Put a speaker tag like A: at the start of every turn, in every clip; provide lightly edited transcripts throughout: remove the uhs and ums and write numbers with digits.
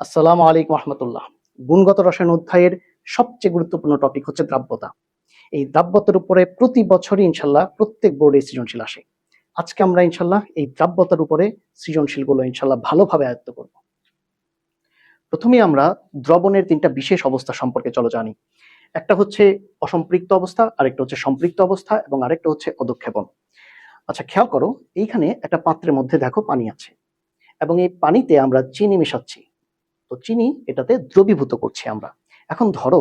A: আসসালামু আলাইকুম রহমতুল্লাহ। গুণগত রসায়ন অধ্যায়ের সবচেয়ে গুরুত্বপূর্ণ টপিক হচ্ছে দ্রাব্যতা। এই দ্রাব্যতার উপরে প্রতি বছরই ইনশাল্লাহ প্রত্যেক বোর্ডে সৃজনশীল আসে। আজকে আমরা ইনশাল্লাহ এই দ্রাব্যতার উপরে সৃজনশীলগুলো ইনশাল্লাহ ভালোভাবে আয়ত্ত করব। প্রথমেই আমরা দ্রবণের তিনটা বিশেষ অবস্থা সম্পর্কে চলো জানি। একটা হচ্ছে অসম্পৃক্ত অবস্থা, আরেকটা হচ্ছে সম্পৃক্ত অবস্থা এবং আরেকটা হচ্ছে অধঃক্ষেপণ। আচ্ছা, খেয়াল করো, এইখানে একটা পাত্রের মধ্যে দেখো পানি আছে এবং এই পানিতে আমরা চিনি মেশাচ্ছি। তো চিনি এটাতে দ্রবীভূত করছি আমরা। এখন ধরো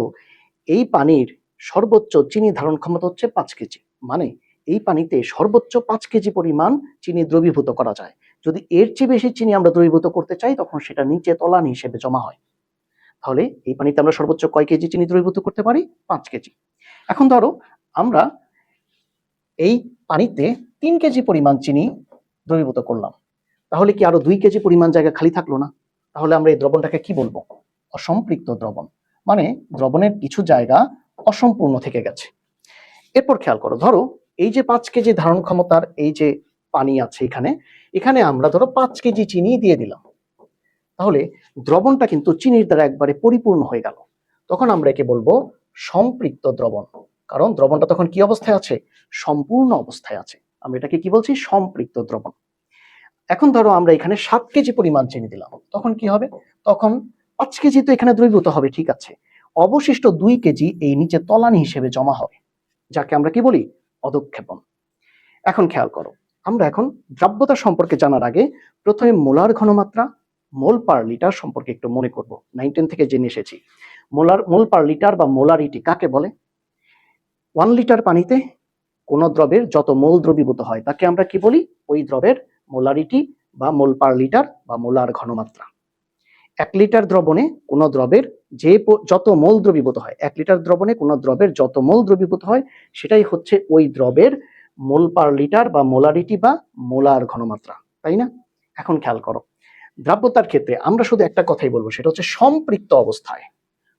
A: এই পানির সর্বোচ্চ চিনি ধারণ ক্ষমতা হচ্ছে 5 কেজি, মানে এই পানিতে সর্বোচ্চ 5 কেজি পরিমাণ চিনি দ্রবীভূত করা যায়। যদি এর চেয়ে বেশি চিনি আমরা দ্রবীভূত করতে চাই তখন সেটা নিচে তলানি হিসেবে জমা হয়। তাহলে এই পানিতে আমরা সর্বোচ্চ কয় কেজি চিনি দ্রবীভূত করতে পারি? 5 কেজি। এখন ধরো আমরা এই পানিতে 3 কেজি পরিমাণ চিনি দ্রবীভূত করলাম, তাহলে কি আরো 2 কেজি পরিমাণ জায়গা খালি থাকলো না? তাহলে আমরা এই দ্রবণটাকে কি বলবো? অসম্পৃক্ত দ্রবণ, মানে দ্রবণের কিছু জায়গা অসম্পূর্ণ থেকে গেছে। এরপর খেয়াল করো, ধরো এই যে 5 কেজি ধারণ ক্ষমতার এই যে পানি আছে এখানে, এখানে আমরা ধরো 5 কেজি চিনি দিয়ে দিলাম, তাহলে দ্রবণটা কিন্তু চিনির দ্বারা একবারে পরিপূর্ণ হয়ে গেল। তখন আমরা একে বলবো সম্পৃক্ত দ্রবণ, কারণ দ্রবণটা তখন কি অবস্থায় আছে? সম্পূর্ণ অবস্থায় আছে। আমরা এটাকে কি বলছি? সম্পৃক্ত দ্রবণ। এখন ধরো আমরা এখানে 7 কেজি পরিমাণ চিনি দিলাম, তখন কি হবে? তখন 5 কেজি তো এখানে দ্রবীভূত হবে, ঠিক আছে, অবশিষ্ট 2 কেজি এই নিচে তলানি হিসেবে জমা হবে, যাকে আমরা কি বলি? অধঃক্ষেপণ। এখন খেয়াল করো, আমরা এখন দ্রাব্যতা সম্পর্কে জানার আগে প্রথমে মোলার ঘনমাত্রা, মোল পার লিটার সম্পর্কে একটু মনে করব। 9-10 থেকে জেনে এসেছি মোল পার লিটার বা মোলারিটি কাকে বলে। 1 লিটার পানিতে কোন দ্রবের যত মোল দ্রবীভূত হয় তাকে আমরা কি বলি? ওই দ্রবের মোলারিটি বা মোল পার লিটার বা মোলার ঘনমাত্রা। 1 লিটার দ্রবণে কোন দ্রবের যত মোল দ্রবীভূত হয়, 1 লিটার দ্রবণে কোন দ্রবের যত মোল দ্রবীভূত হয় সেটাই হচ্ছে ওই দ্রবের মোল পার লিটার বা মোলারিটি বা মোলার ঘনমাত্রা, তাই না? এখন খেয়াল করো, দ্রাব্যতার ক্ষেত্রে আমরা শুধু একটা কথাই বলবো, সেটা হচ্ছে সম্পৃক্ত অবস্থায়।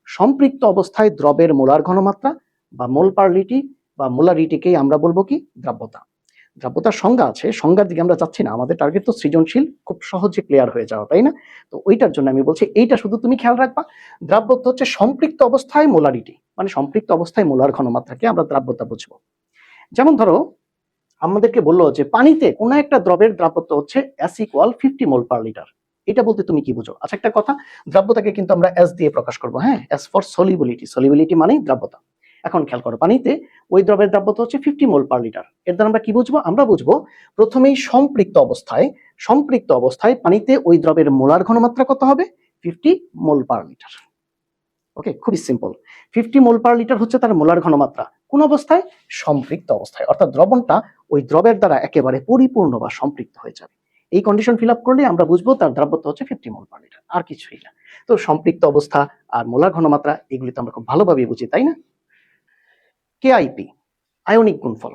A: সম্পৃক্ত অবস্থায় দ্রবের মোলার ঘনমাত্রা বা মোল পার লিটি বা মোলারিটিকেই আমরা বলবো কি? দ্রাব্যতা। দ্রাব্যতার সংজ্ঞা আছে, সংজ্ঞার দিকে আমরা যাচ্ছি না, আমাদের টার্গেট তো সৃজনশীল খুব সহজে ক্লিয়ার হয়ে যাওয়া, তাই না? তো ওইটার জন্য আমি বলছি এইটা শুধু তুমি খেয়াল রাখবা। দ্রাব্যতা হচ্ছে সম্পৃক্ত অবস্থায় মোলারিটি, মানে সম্পৃক্ত অবস্থায় মোলার ঘনমাত্রাকে আমরা দ্রাব্যতা বুঝবো। যেমন ধরো আমাদেরকে বললো যে পানিতে কোনো একটা দ্রবের দ্রাব্যতা হচ্ছে S=50 মোল পার লিটার। এটা বলতে তুমি কি বুঝো? আচ্ছা, একটা কথা, দ্রাব্যতাকে কিন্তু আমরা S দিয়ে প্রকাশ করবো, হ্যাঁ, S ফর সলিবিলিটি, সলিবিলিটি মানেই দ্রাব্যতা। এখন খেয়াল করো, পানিতে ওই দ্রবের দ্রাব্যতা হচ্ছে 50 মোল পার লিটার। এর দ্বারা আমরা কি বুঝবো? আমরা বুঝবো প্রথমেই সম্পৃক্ত অবস্থায় পানিতে ওই দ্রবের মোলার ঘনমাত্রা কত হবে? 50 মোল পার লিটার। ওকে, খুবই সিম্পল। 50 মোল পার লিটার হচ্ছে তার মোলার ঘনমাত্রা। কোন অবস্থায়? সম্পৃক্ত অবস্থায়, অর্থাৎ দ্রবণটা ওই দ্রবের দ্বারা একেবারে পরিপূর্ণ বা সম্পৃক্ত হয়ে যাবে। এই কন্ডিশন ফিল আপ করলে আমরা বুঝবো তার দ্রাব্যতা হচ্ছে 50 মোল পার লিটার, আর কিছুই না। তো সম্পৃক্ত অবস্থা আর মোলার ঘনমাত্রা এগুলি তো আমরা খুব ভালোভাবে বুঝি, তাই না? কেআইপি, আয়নিক গুণফল।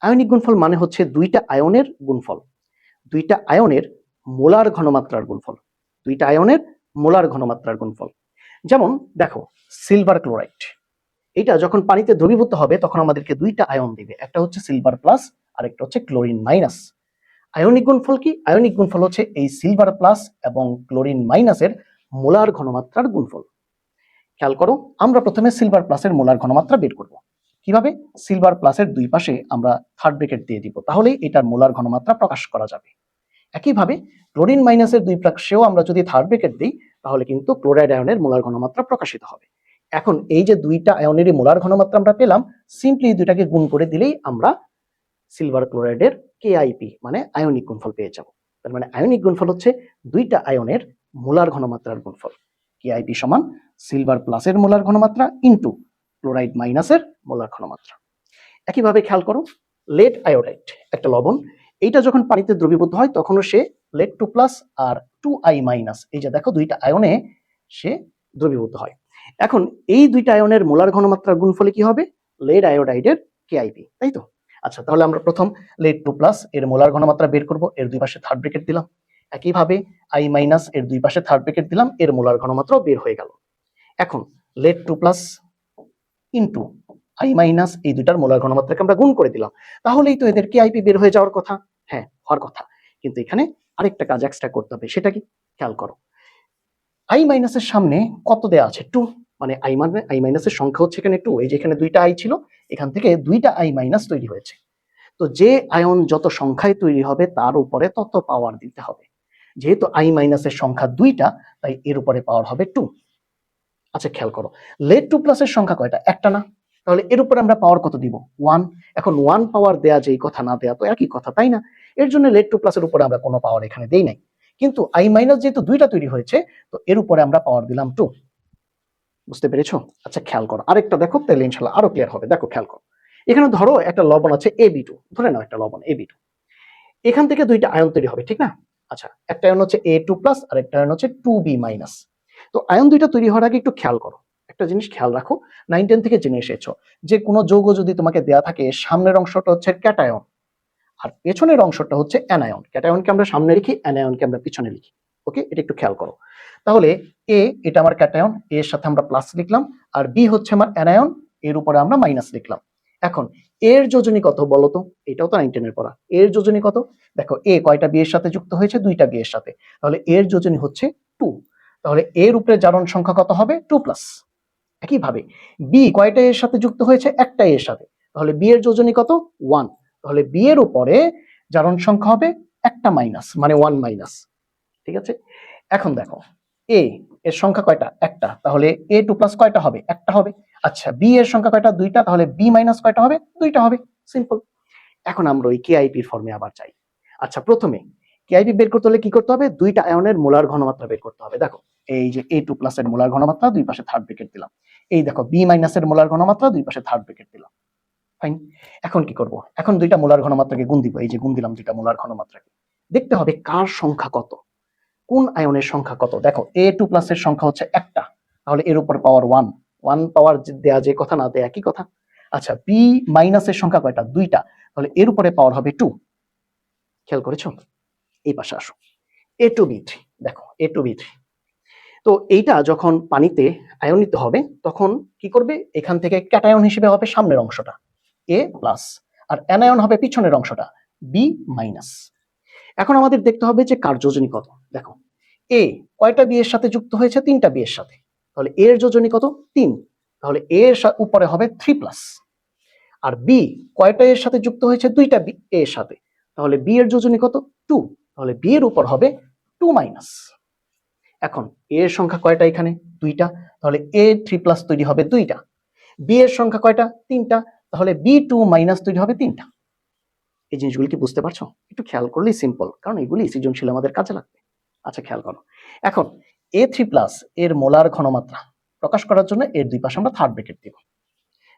A: আয়নিক গুণফল মানে হচ্ছে দুইটা আয়নের গুণফল, দুইটা আয়নের মোলার ঘনমাত্রার গুণফল, দুইটা আয়নের মোলার ঘনমাত্রার গুণফল। যেমন দেখো, সিলভার ক্লোরাইড, এটা যখন পানিতে দ্রবীভূত হবে তখন আমাদেরকে দুইটা আয়ন দিবে, একটা হচ্ছে সিলভার প্লাস আর একটা হচ্ছে ক্লোরিন মাইনাস। আয়নিক গুণফল কি? আয়নিক গুণফল হচ্ছে এই সিলভার প্লাস এবং ক্লোরিন মাইনাসের মোলার ঘনমাত্রার গুণফল। খেয়াল করো, আমরা প্রথমে সিলভার প্লাসের মোলার ঘনমাত্রা বের করব। কিভাবে? সিলভার প্লাসের দুই পাশে আমরা থার্ড ব্র্যাকেট দিয়ে দিব, তাহলেই এটার মোলার ঘনমাত্রা প্রকাশ করা যাবে। একইভাবে ক্লোরিন মাইনাসের দুই পাশেও আমরা যদি থার্ড ব্র্যাকেট দিই তাহলে কিন্তু ক্লোরাইড আয়নের মোলার ঘনমাত্রা প্রকাশিত হবে। এখন এই যে দুইটা আয়নেরই মোলার ঘনমাত্রা আমরা পেলাম, সিম্পলি দুইটাকে গুণ করে দিলেই আমরা সিলভার ক্লোরাইডের কেআইপি মানে আয়নিক গুণফল পেয়ে যাব। তার মানে আয়নিক গুণফল হচ্ছে দুইটা আয়নের মোলার ঘনমাত্রার গুণফল। কেআইপি সমান সিলভার প্লাসের মোলার ঘনমাত্রা ইনটু ক্লোরাইড মাইনাসের মোলার ঘনমাত্রা। একইভাবে খেয়াল করো, লেড আয়োডাইড একটা লবণ, এইটা যখন পানিতে দ্রবীভূত হয় তখনও সে লেড 2 প্লাস আর 2I মাইনাস, এই যে দেখো দুইটা আয়নে সে দ্রবীভূত হয়। এখন এই দুইটা আয়নের মোলার ঘনমাত্রার গুণফলে কি হবে? লেড আয়োডাইডের কেআইপি, তাই তো? আচ্ছা, তাহলে আমরা প্রথম লেড 2 প্লাস এর মোলার ঘনমাত্রা বের করব, এর দুই পাশে থার্ড ব্র্যাকেট দিলাম। একইভাবে I মাইনাস এর দুই পাশে থার্ড ব্র্যাকেট দিলাম, এর মোলার ঘনমাত্রাও বের হয়ে গেল। এখন lead 2 plus into I minus এই দুটার মোলার ঘনমাত্রাকে আমরা গুণ করে দিলাম, তাহলেই তো এদের কেআইপি বের হয়ে যাওয়ার কথা। হ্যাঁ, হওয়ার কথা, কিন্তু এখানে আরেকটা কাজ এক্সট্রা করতে হবে, সেটা কি? খেয়াল করো, আই মাইনাসের সামনে কত দেয়া আছে? 2। মানে আই মাইনাসের সংখ্যা হচ্ছে এখানে 2। এই যে এখানে দুইটা আই ছিল, এখান থেকে দুইটা আই মাইনাস তৈরি হয়েছে। তো যে আয়ন যত সংখ্যায় তৈরি হবে তার উপরে তত পাওয়ার দিতে হবে। যেহেতু আই মাইনাসের সংখ্যা দুইটা, তাই এর উপরে পাওয়ার হবে 2। আচ্ছা খেয়াল করো, লেড 2 প্লাসের সংখ্যা কয়টা? একটা না? তাহলে এর উপরে আমরা পাওয়ার কত দিব? 1। এখন 1 পাওয়ার দেয়া যেই কথা না দেয়া তো একই কথা, তাই না? এর জন্য লেড 2 প্লাসের উপরে আমরা কোনো পাওয়ার এখানে দেই নাই। কিন্তু আই মাইনাস যেহেতু দুইটা তৈরি হয়েছে, তো এর উপরে আমরা পাওয়ার দিলাম 2। বুঝতে পেরেছো? আচ্ছা খেয়াল করো, আরেকটা দেখো, তাহলে ইনশাল্লাহ আরো ক্লিয়ার হবে। দেখো খেয়াল করো, এখানে ধরো একটা লবণ আছে AB2, ধরে নাও একটা লবণ AB2। এখান থেকে দুইটা আয়ন তৈরি হবে, ঠিক না? আচ্ছা, একটা আয়ন হচ্ছে A2 প্লাস আর একটা আয়ন হচ্ছে 2B মাইনাস। তো আয়ন দুইটা তৈরি হওয়ার আগে একটু খেয়াল করো, একটা জিনিস খেয়াল রাখো, 9-10 থেকে জেনে এসেছো যে কোনো যৌগ যদি তোমাকে দেয়া থাকে, সামনের অংশটা হচ্ছে ক্যাটায়ন আর পেছনের অংশটা হচ্ছে অ্যানায়ন। ক্যাটায়নকে আমরা সামনে লিখি, অ্যানায়নকে আমরা পিছনে লিখি। ওকে, এটা একটু খেয়াল করো। তাহলে এ, এটা আমার ক্যাটায়ন, এর সাথে আমরা প্লাস লিখলাম, আর বি হচ্ছে আমার অ্যানায়ন, এর উপরে আমরা মাইনাস লিখলাম। এখন এর যোজনী কত বলো তো? এটাও তো 9-10 এর পড়া। এর যোজনী কত? দেখো এ কয়টা বি এর সাথে যুক্ত হয়েছে? দুইটা বি এর সাথে, তাহলে এর যোজনী হচ্ছে 2। তাহলে এর উপরে জারণ সংখ্যা কত হবে? 2 প্লাস। একইভাবে বি কয়টা এর সাথে যুক্ত হয়েছে? একটা এর সাথে, তাহলে বি এর যোজনী কত? 1। তাহলে বি এর উপরে জারণ সংখ্যা হবে একটা মাইনাস, মানে 1 মাইনাস। ঠিক আছে, এখন দেখো এ এর সংখ্যা কয়টা? একটা, তাহলে A2 প্লাস কয়টা হবে? একটা হবে। আচ্ছা বি এর সংখ্যা কয়টা? দুইটা, তাহলে বি মাইনাস কয়টা হবে? দুইটা হবে। সিম্পল। এখন আমরা ওই কেআইপির ফর্মে আবার চাই। আচ্ছা প্রথমে কেআইপি বের করতে হলে কি করতে হবে? দুইটা আয়নের মোলার ঘনমাত্রা বের করতে হবে। দেখো এই যে A2 প্লাস এর মোলার ঘনমাত্রা, দুই পাশে থার্ড ব্র্যাকেট দিলাম। এই দেখো বি মাইনাস এর মোলার ঘনমাত্রা, দুই পাশে থার্ড ব্র্যাকেট দিলাম। ফাইন। এখন কি করব? এখন দুইটা মোলার ঘনমাত্রাকে গুণ দিব। এই যে গুণ দিলাম দুইটা মোলার ঘনমাত্রাকে। দেখতে হবে কার সংখ্যা কত, কোন আয়নের সংখ্যা কত। দেখো A2 প্লাস এর সংখ্যা হচ্ছে একটা, তাহলে এর উপর পাওয়ার 1। 1 পাওয়ার দেয়া যে কথা না দেয়া একই কথা। আচ্ছা বি মাইনাস এর সংখ্যা কয়টা? দুইটা, তাহলে এর উপরে পাওয়ার হবে 2। খেয়াল করেছো? এই পাশে আসো, A2B3। দেখো A2B3, তো এইটা যখন পানিতে আয়নিত হবে তখন কি করবে? এখান থেকে ক্যাটায়ন হিসেবে হবে সামনের অংশটা A প্লাস, আর অ্যানায়ন হবে পিছনের অংশটা B মাইনাস। এখন আমাদের দেখতে হবে যে কার যোজনী কত। দেখো এ কয়টা বি এর সাথে যুক্ত হয়েছে? তিনটা বি এর সাথে, তাহলে এর যোজনী কত? 3। তাহলে এর উপরে হবে 3 প্লাস। আর বি কয়টা এর সাথে যুক্ত হয়েছে? দুইটা বি এর সাথে, তাহলে বি এর যোজনী কত? 2। তাহলে বি এর উপর হবে 2 মাইনাস। এখন এর সংখ্যা কয়টা? এখানে দুইটা, তাহলে A3 প্লাস তৈরি হবে দুইটা। বি এর সংখ্যা কয়টা? তিনটা, তাহলে B2 মাইনাস তৈরি হবে তিনটা। এই জিনিসগুলো কি বুঝতে পারছো? একটু খেয়াল করলেই সিম্পল, কারণ এগুলি সৃজনশীল আমাদের কাজে লাগবে। আচ্ছা খেয়াল করো, এখন A3 প্লাস এর মোলার ঘনমাত্রা প্রকাশ করার জন্য এর দুই পাশে আমরা থার্ড ব্র্যাকেট দিব।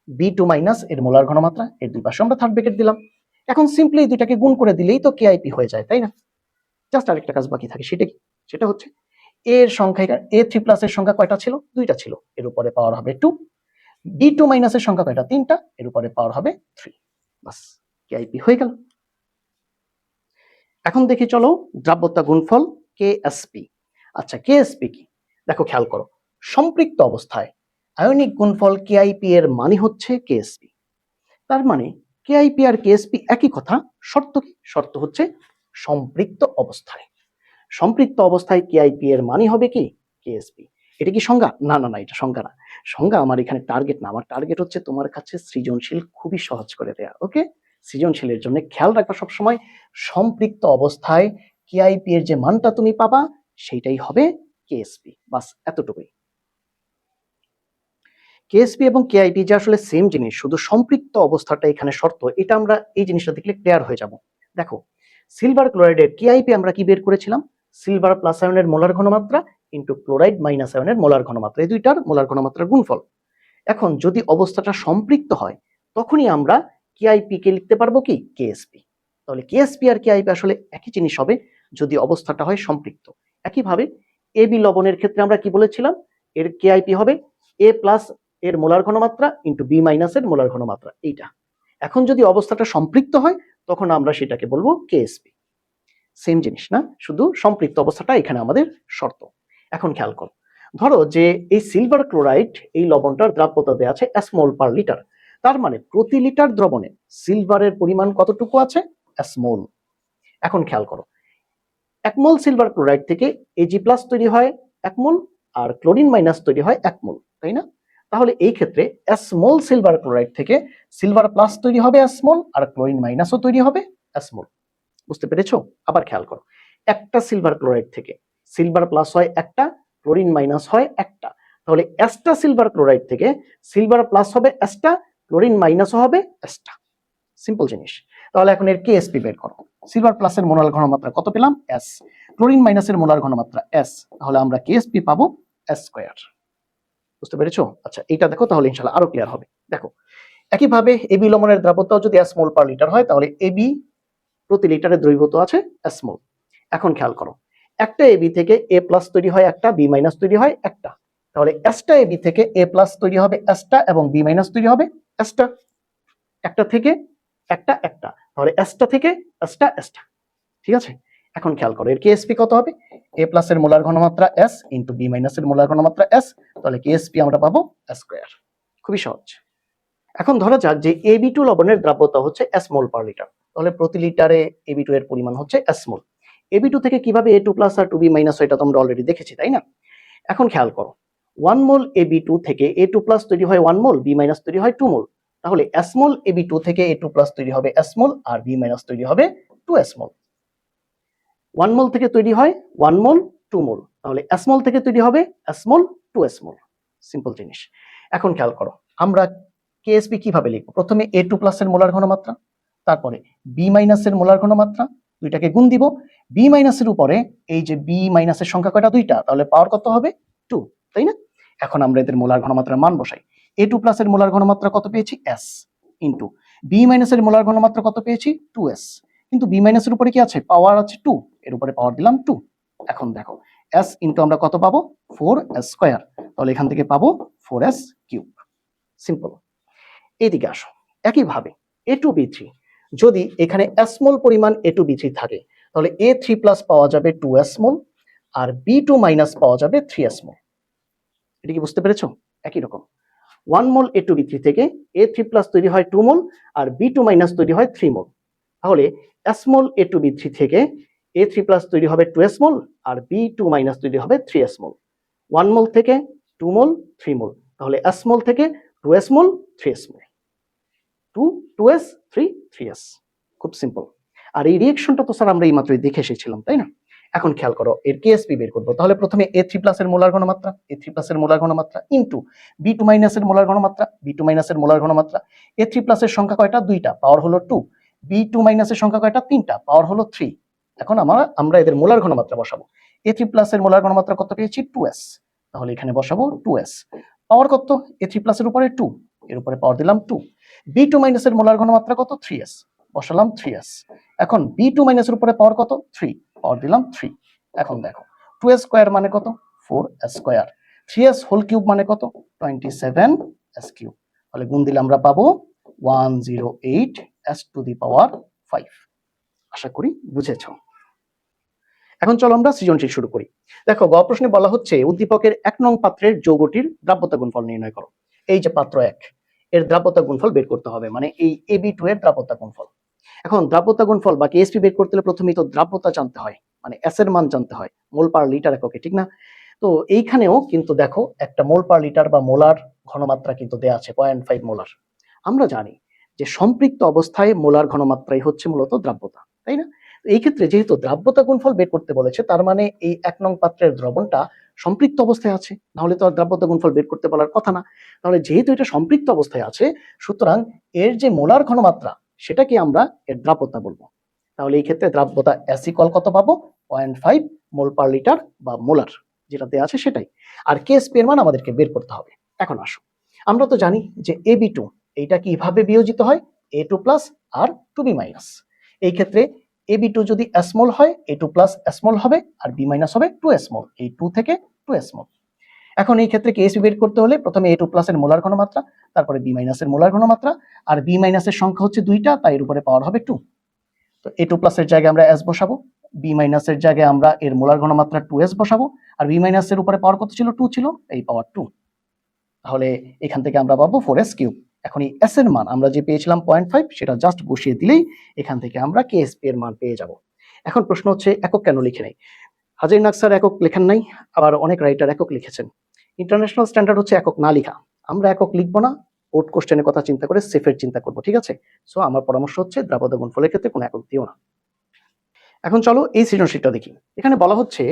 A: B2 মাইনাস এর মোলার ঘনমাত্রা, এর দুই পাশে আমরা থার্ড ব্র্যাকেট দিলাম। এখন সিম্পলি দুইটাকে গুণ করে দিলেই তো কেআইপি হয়ে যায়, তাই না? জাস্ট আরেকটা কাজ বাকি থাকে, সেটা কি? সেটা হচ্ছে এর সংখ্যা, A3 প্লাস এর সংখ্যা কয়টা ছিল? দুইটা ছিল, এর উপরে পাওয়ার হবে 2। B2 মাইনাস এর সংখ্যা কয়টা? তিনটা, এর উপরে পাওয়ার হবে 3। বাস, কেআইপি হয়ে গেল। এখন দেখি চলো দ্রাব্যতা গুণফল কেএসপি। আচ্ছা কেএসপি কি? দেখো খেয়াল করো, সম্পৃক্ত অবস্থায় আয়নিক গুণফল কেআইপি এর মানে হচ্ছে কেএসপি। তার মানে কেআইপি আর কেএসপি একই কথা। শর্ত কি? শর্ত হচ্ছে সম্পৃক্ত অবস্থায়। সম্পৃক্ত অবস্থায় কেআইপি এর মানে হবে কি? কেএসপি। এটা কি সংজ্ঞা? না না না, এটা সংজ্ঞা না। সংজ্ঞা আমার এখানে টার্গেট না, আমার টার্গেট হচ্ছে তোমার কাছে সৃজনশীল খুবই সহজ করে দেয়া। ওকে, সৃজনশীলের জন্য খেয়াল রাখবা সবসময় সম্পৃক্ত অবস্থায় কেআইপি এর যে মানটা তুমি পাবা সেইটাই হবে কেএসপি। বাস এতটুকুই। কেএসপি এবং কেআইপি যে আসলে সেম জিনিস, শুধু সম্পৃক্ত অবস্থাটা এখানে শর্ত। এটা আমরা এই জিনিসটা দেখলে ক্লিয়ার হয়ে যাব। দেখো সিলভার ক্লোরাইডের কেআইপি আমরা কি বের করেছিলাম? সিলভার প্লাস আয়নের মোলার ঘনমাত্রা ইনটু ক্লোরাইড মাইনাস আয়নের মোলার ঘনমাত্রা, এই দুইটার মোলার ঘনমাত্রার গুণফল। এখন যদি অবস্থাটা সম্পৃক্ত হয় তখনই আমরা কেআইপি কে লিখতে পারবো কি? কেএসপি। তাহলে কেএসপি আর কেআইপি আসলে একই জিনিস হবে যদি অবস্থাটা হয় সম্পৃক্ত। একইভাবে এবি লবণের ক্ষেত্রে আমরা কি বলেছিলাম? এর কেআইপি হবে এ প্লাস এর মোলার ঘনমাত্রা ইনটু বি মাইনাস এর মোলার ঘনমাত্রা, এইটা। এখন যদি অবস্থাটা সম্পৃক্ত হয় তখন আমরা সেটাকে বলবো কেএসপি। সেম জিনিস না, শুধু সম্পৃক্ত অবস্থাটা এখানে আমাদের শর্ত। এখন খেয়াল করো, ধরো যে এই সিলভার ক্লোরাইড এই লবণটার দ্রাব্যতা দেওয়া আছে স্মল পার লিটার। তার মানে প্রতি লিটার দ্রবণে সিলভারের পরিমাণ কতটুকু আছে? স্মল। এখন খেয়াল করো, 1 মোল সিলভার ক্লোরাইড থেকে Ag+ তৈরি হয় 1 মোল, আর ক্লোরিন মাইনাস তৈরি হয় 1 মোল, তাই না? তাহলে এই ক্ষেত্রে স্মল সিলভার ক্লোরাইড থেকে সিলভার প্লাস তৈরি হবে স্মল, আর ক্লোরিন মাইনাসও তৈরি হবে স্মল। বুঝতে পেরেছো? আবার খেয়াল করো, একটা সিলভার ক্লোরাইড থেকে সিলভার প্লাস হয় একটা, ক্লোরিন মাইনাস হয় একটা, তাহলে এসটা সিলভার ক্লোরাইড থেকে সিলভার প্লাস হবে এসটা, ক্লোরিন মাইনাসও হবে এসটা। সিম্পল জিনিস। তাহলে এখন এর কেএসপি বের করো। সিলভার প্লাসের মোলার ঘনমাত্রা কত পেলাম? এস। ক্লোরিন মাইনাসের মোলার ঘনমাত্রা এস, তাহলে আমরা কেএসপি পাবো এস স্কয়ার। বুঝতে পেরেছো? আচ্ছা, এটা দেখো, তাহলে ইনশাআল্লাহ আরো ক্লিয়ার হবে। দেখো, একইভাবে এবি লবণের দ্রাবকতাও যদি এস মোল পার লিটার হয়, তাহলে এবি প্রতি লিটারে দ্রবীভূত আছে এস মোল। এখন খেয়াল করো, একটা এবি থেকে এ প্লাস তৈরি হয় একটা, বি মাইনাস তৈরি হয় একটা, তাহলে এসটা এবি থেকে এ প্লাস তৈরি হবে এসটা, এবং বি মাইনাস তৈরি হবে এসটা। একটা থেকে একটা একটা, তাহলে এসটা থেকে এসটা এসটা। ঠিক আছে? এখন খেয়াল করো, এর কেএসপি কত হবে? এ প্লাস এর মোলার ঘনমাত্রা এস ইন্টু বি মাইনাস এর মোলার ঘনমাত্রা এস, তাহলে কেএসপি আমরা পাবো এস স্কয়ার। খুবই সহজ। এখন ধরা যাক যে এবি টু লবণের দ্রাব্যতা হচ্ছে এস মোল পার লিটার, তাহলে প্রতি লিটারে এবি টু এর পরিমাণ হচ্ছে এস মোল। এবি টু থেকে কিভাবে এ টু প্লাস আর টু বি মাইনাস, এটা তোমরা অলরেডি দেখেছি, তাই না? এখন খেয়াল করো, 1 মোল এবি টু থেকে এ টু প্লাস তৈরি হয় 1 মোল, বি মাইনাস তৈরি হয় 2 মোল, তাহলে এস মোল এবি টু থেকে এ টু প্লাস তৈরি হবে এস মোল, আর বি মাইনাস তৈরি হবে 2 এস মোল। 1 মোল থেকে তৈরি হয় 1 মোল 2 মোল, তাহলে এস মোল থেকে তৈরি হবে এস মোল 2 এস মোল। সিম্পল জিনিস। এখন খেয়াল করো, আমরা কেএসপি কিভাবে লিখবো? প্রথমে এ টু প্লাস এর মোলার ঘনমাত্রা, তারপরে বি মাইনাস এর মোলার ঘনমাত্রা, দুইটাকে গুণ দিব। বি মাইনাসের উপরে এই যে বি মাইনাসের সংখ্যা কয়টা? দুইটা, তাহলে পাওয়ার কত হবে? 2, তাই না? এখন আমরা এদের মোলার ঘনমাত্রার মান বসাই। এ টু প্লাস এর মোলার ঘনমাত্রা কত পেয়েছি? এস, ইন্টু বি মাইনাসের মোলার ঘনমাত্রা কত পেয়েছি? 2s, কিন্তু বি মাইনাসের উপরে কি আছে? পাওয়ার আছে 2, এর উপরে পাওয়ার দিলাম 2। এখন দেখো, s ইন্টু আমরা কত পাবো? 4s স্কয়ার, তাহলে এখান থেকে পাবো 4s কিউব। সিম্পল। এইদিকে আসো, একইভাবে এ টু বি থ্রি, যদি এখানে স্মল পরিমাণ এ টু বি থ্রি থাকে, তাহলে এ থ্রি প্লাস পাওয়া যাবে 2s মোল, আর বি টু মাইনাস পাওয়া যাবে 3s মোল। এটা কি বুঝতে পেরেছো? একই রকম 1 মোল এ টু বি থ্রি থেকে এ থ্রি প্লাস তৈরি হয় 2 মোল, আর বি টু মাইনাস তৈরি হয় 3 মোল, তাহলে স্মল এ টু বি থ্রি থেকে এ থ্রি প্লাস তৈরি হবে 2s মোল, আর বি টু মাইনাস তৈরি হবে 3s মোল। 1 মোল থেকে 2 মোল 3 মোল, তাহলে স্মল থেকে 2s মোল 3s মোল। 2 2s 3 3s। খুব সিম্পল। আর এই রিঅ্যাকশনটা তো স্যার আমরা এই মাত্রই দেখে এসেছিলাম, তাই না? এখন খেয়াল করো, এর কেএসপি বের করবো। তাহলে প্রথমে এ থ্রি প্লাস এর মোলার ঘনমাত্রা, এ থ্রি প্লাস এর মোলার ঘনমাত্রা ইন্টু বি টু মাইনাস এর মোলার ঘনমাত্রা, বি টু মাইনাস এর মোলার ঘনমাত্রা। এ থ্রি প্লাস এর সংখ্যা কয়টা? দুইটা, পাওয়ার হলো 2। বি টু মাইনাস এর সংখ্যা কয়টা? তিনটা, পাওয়ার হলো 3। এখন আমরা এদের মোলার ঘনমাত্রা বসাবো। এ থ্রি প্লাস এর মোলার ঘনমাত্রা কত পেয়েছি? 2s, তাহলে এখানে বসাবো 2s। পাওয়ার কত? এ থ্রি প্লাস এর উপরে 2, এর উপরে পাওয়ার দিলাম 2। বি টু মাইনাস এর মোলার ঘনমাত্রা কত? 3s, বসালাম 3s। এখন বি টু মাইনাস এর উপরে পাওয়ার কত? 3, পাওয়ার দিলাম 3। এখন দেখো, 2s স্কয়ার মানে কত? 4s square. 3s whole cube মানে কত? 27s cube. তাহলে গুণ দিলে আমরা পাবো 108s টু দি পাওয়ার 5। আশা করি বুঝেছো। এখন চলো আমরা সৃজনশীল শুরু করি। দেখো, গ প্রশ্নে বলা হচ্ছে উদ্দীপকের 1 নং পাত্রের যৌগটির দ্রাব্যতা গুণফল নির্ণয় করো। এই যে পাত্র 1, এর দ্রাব্যতা গুণফল বের করতে হবে, মানে এই AB2 এর দ্রাব্যতা গুণফল। এখন দ্রাব্যতা গুণফল বা কেএসপি বের করতে হলে প্রথমেই তো দ্রাব্যতা জানতে হয়, মানে এস এর মান জানতে হয়, মোল পার লিটার এককে, ঠিক না? তো এইখানেও কিন্তু দেখো, একটা মোল পার লিটার বা মোলার ঘনমাত্রা কিন্তু দেয়া আছে 0.5 মোলার। আমরা জানি যে সম্পৃক্ত অবস্থায় মোলার ঘনমাত্রাই হচ্ছে মূলত দ্রাব্যতা, তাই না? এই ক্ষেত্রে যেহেতু দ্রাব্যতা গুণফল বের করতে বলেছে, তার মানে এই 1 নং পাত্রের দ্রবণটা সম্পৃক্ত অবস্থায় আছে, নাহলে তো আর দ্রাব্যতা গুণফল বের করতে বলার কথা না। তাহলে যেহেতু এটা সম্পৃক্ত অবস্থায় আছে, সুতরাং এর যে মোলার ঘনমাত্রা, সেটাকে আমরা এর দ্রাব্যতা বলবো। তাহলে এই ক্ষেত্রে দ্রাব্যতা এস ইকুয়াল কত পাবো? 0.5 মোল পার লিটার বা মোলার, যেটা দেওয়া আছে সেটাই। আর কেএসপি এর মান আমাদেরকে বের করতে হবে। এখন আসো, আমরা তো জানি যে AB2 এইটা কিভাবে বিয়োজিত হয়? A2 প্লাস আর 2B মাইনাস। এই ক্ষেত্রে AB2 যদি স্মল হয়, A2 প্লাস স্মল হবে, আর B মাইনাস হবে 2 স্মল, এই 2 থেকে 2 স্মল। এখন এই ক্ষেত্রে কেএসপি বের করতে হলে প্রথমে A2 প্লাস এর মোলার ঘনমাত্রা, তারপরে B মাইনাস এর মোলার ঘনমাত্রা, আর B মাইনাস এর সংখ্যা হচ্ছে দুইটা, তাই এর উপরে পাওয়ার হবে 2। তো A2 প্লাস এর জায়গায় আমরা S বসাবো, B মাইনাস এর জায়গায় আমরা এর মোলার ঘনমাত্রা 2s বসাবো, আর B মাইনাস এর উপরে পাওয়ার কত ছিল? 2 ছিল, এই পাওয়ার 2। তাহলে এখান থেকে আমরা পাবো 4s কিউব। এখন এই s এর মান আমরা যে পেয়েছিলাম 0.5, সেটা জাস্ট বসিয়ে দিলেই এখান থেকে আমরা কেএসপি এর মান পেয়ে যাব। এখন প্রশ্ন হচ্ছে একক কেন লিখে নেই? হাজির নাকসার একক লেখেন নাই, আবার অনেক রাইটার একক লিখেছেন। ইন্টারন্যাশনাল স্ট্যান্ডার্ড হচ্ছে একক না লিখা। আমরা একক লিখবো না, বোর্ড কোশ্চেনের কথা চিন্তা করে সেফের চিন্তা করবো, ঠিক আছে? সো আমার পরামর্শ হচ্ছে দ্রাবক গুণফলের ক্ষেত্রে কোনো একক দিও না। এখন চলো এই সৃজনশীলটা দেখি। এখানে বলা হচ্ছে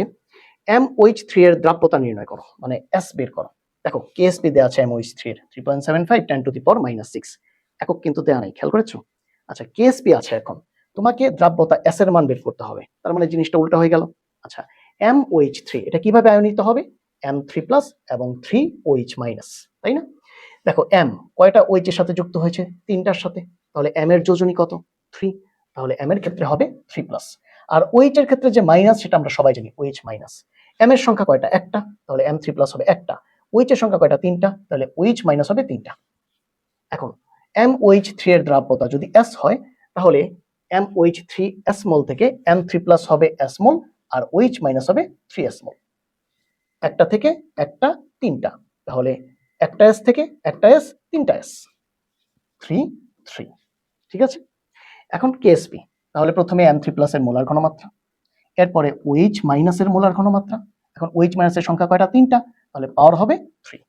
A: MOH3 এর দ্রাব্যতা নির্ণয় করো, মানে এস বের করো। দেখো কেএসপি দেওয়া আছে MOH3 এর 3.75 10 টু দি পাওয়ার -6, একক কিন্তু দেওয়া নাই, খেয়াল করেছো? আচ্ছা কেএসপি আছে, এখন তোমাকে দ্রাব্যতা এস এর মান বের করতে হবে, তার মানে জিনিসটা উল্টা হয়ে গেল। আচ্ছা MOH3 এটা কিভাবে আয়নিত হবে? M3+ এবং 3OH-, তাই না? দেখো M কয়টা OH এর সাথে যুক্ত হয়েছে? 3টার সাথে, তাহলে M এর যোজনী কত? 3, তাহলে M এর ক্ষেত্রে হবে 3+। আর OH এর ক্ষেত্রে যে মাইনাস সেটা আমরা সবাই জানি, OH-। M এর সংখ্যা কয়টা? একটা, তাহলে M3+ হবে একটা। OH এর সংখ্যা কয়টা? 3টা, তাহলে OH- হবে 3টা। এখন MOH3 এর দ্রাব্যতা যদি S হয়, তাহলে MOH3 S মোল থেকে M3+ হবে S মোল, আর OH- হবে 3S মোল। একটা থেকে একটা 3টা, তাহলে একটা S থেকে একটা S 3টা S, 3 3, ঠিক আছে? এখন কেএসপি, তাহলে প্রথমে M3+ এর মোলার ঘনমাত্রা, এরপরে OH- এর মোলার ঘনমাত্রা। এখন OH- এর সংখ্যা কয়টা? 3টা, তাহলে পাওয়ার হবে 3।